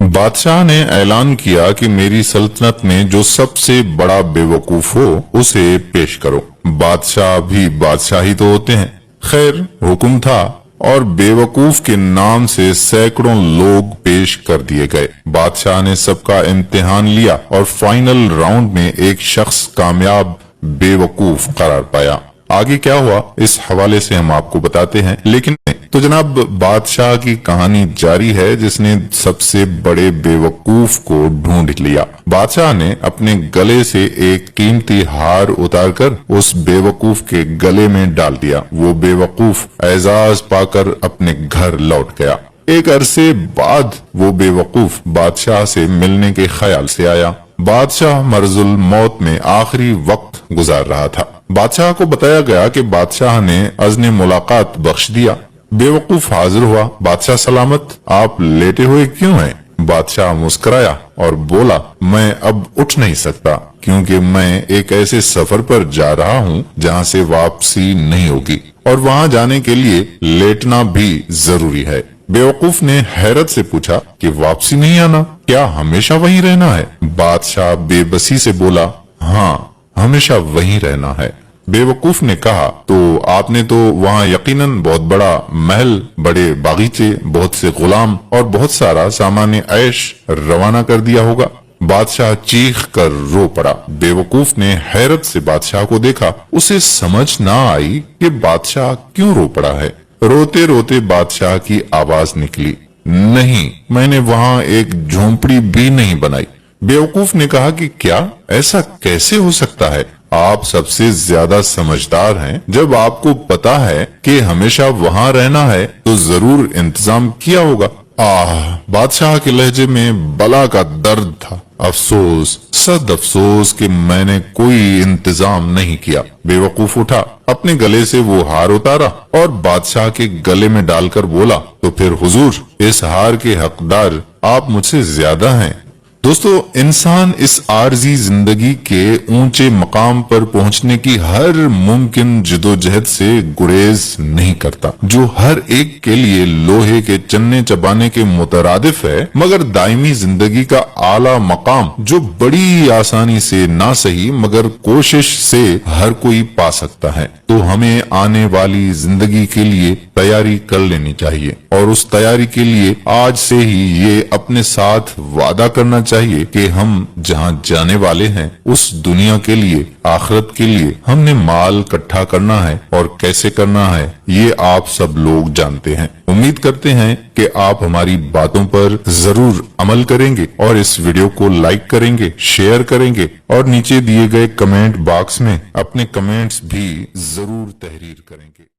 बादशाह ने ऐलान किया कि मेरी सल्तनत में जो सबसे बड़ा बेवकूफ हो उसे पेश करो। बादशाह भी बादशाह ही तो होते हैं। खैर, हुक्म था और बेवकूफ के नाम से सैकड़ों लोग पेश कर दिए गए। बादशाह ने सबका इम्तिहान लिया और फाइनल राउंड में एक शख्स कामयाब बेवकूफ करार पाया। आगे क्या हुआ इस हवाले से हम आपको बताते हैं, लेकिन तो जनाब बादशाह की कहानी जारी है जिसने सबसे बड़े बेवकूफ को ढूंढ लिया। बादशाह ने अपने गले से एक कीमती हार उतारकर उस बेवकूफ के गले में डाल दिया। वो बेवकूफ एजाज पाकर अपने घर लौट गया। एक अरसे बाद वो बेवकूफ बादशाह से मिलने के ख्याल से आया। बादशाह मरजुल मौत में आखिरी वक्त गुजार रहा था। बादशाह को बताया गया कि बादशाह ने अज़्न मुलाकात बख्श दिया। बेवकूफ हाजिर हुआ। बादशाह सलामत, आप लेटे हुए क्यों हैं? बादशाह मुस्कुराया और बोला, मैं अब उठ नहीं सकता क्योंकि मैं एक ऐसे सफर पर जा रहा हूँ जहाँ से वापसी नहीं होगी और वहाँ जाने के लिए लेटना भी जरूरी है। बेवकूफ ने हैरत से पूछा कि वापसी नहीं आना, क्या हमेशा वहीं रहना है? बादशाह बेबसी से बोला, हाँ, हमेशा वहीं रहना है। बेवकूफ ने कहा, तो आपने तो वहाँ यकीनन बहुत बड़ा महल, बड़े बागीचे, बहुत से गुलाम और बहुत सारा सामान ऐश रवाना कर दिया होगा। बादशाह चीख कर रो पड़ा। बेवकूफ ने हैरत से बादशाह को देखा। उसे समझ ना आई कि बादशाह क्यों रो पड़ा है। रोते रोते बादशाह की आवाज निकली, नहीं, मैंने वहाँ एक झोंपड़ी भी नहीं बनाई। बेवकूफ ने कहा कि क्या, ऐसा कैसे हो सकता है? आप सबसे ज्यादा समझदार हैं। जब आपको पता है कि हमेशा वहाँ रहना है तो जरूर इंतजाम किया होगा। बादशाह के लहजे में बला का दर्द था। अफसोस, सद अफसोस कि मैंने कोई इंतजाम नहीं किया। बेवकूफ उठा, अपने गले से वो हार उतारा और बादशाह के गले में डालकर बोला, तो फिर हुजूर, इस हार के हकदार आप मुझसे ज्यादा हैं। दोस्तों, इंसान इस आरजी जिंदगी के ऊंचे मकाम पर पहुंचने की हर मुमकिन जिदोजहद से गुरेज नहीं करता, जो हर एक के लिए लोहे के चन्ने चबाने के मुतरादिफ है, मगर दायमी जिंदगी का आला मकाम जो बड़ी आसानी से ना सही मगर कोशिश से हर कोई पा सकता है। तो हमें आने वाली जिंदगी के लिए तैयारी कर लेनी चाहिए और उस तैयारी के लिए आज से ही ये अपने साथ वादा करना चाहिए कि हम जहाँ जाने वाले हैं उस दुनिया के लिए, आखिरत के लिए हमने माल इकट्ठा करना है और कैसे करना है ये आप सब लोग जानते हैं। उम्मीद करते हैं कि आप हमारी बातों पर जरूर अमल करेंगे और इस वीडियो को लाइक करेंगे, शेयर करेंगे और नीचे दिए गए कमेंट बॉक्स में अपने कमेंट्स भी जरूर तहरीर करेंगे।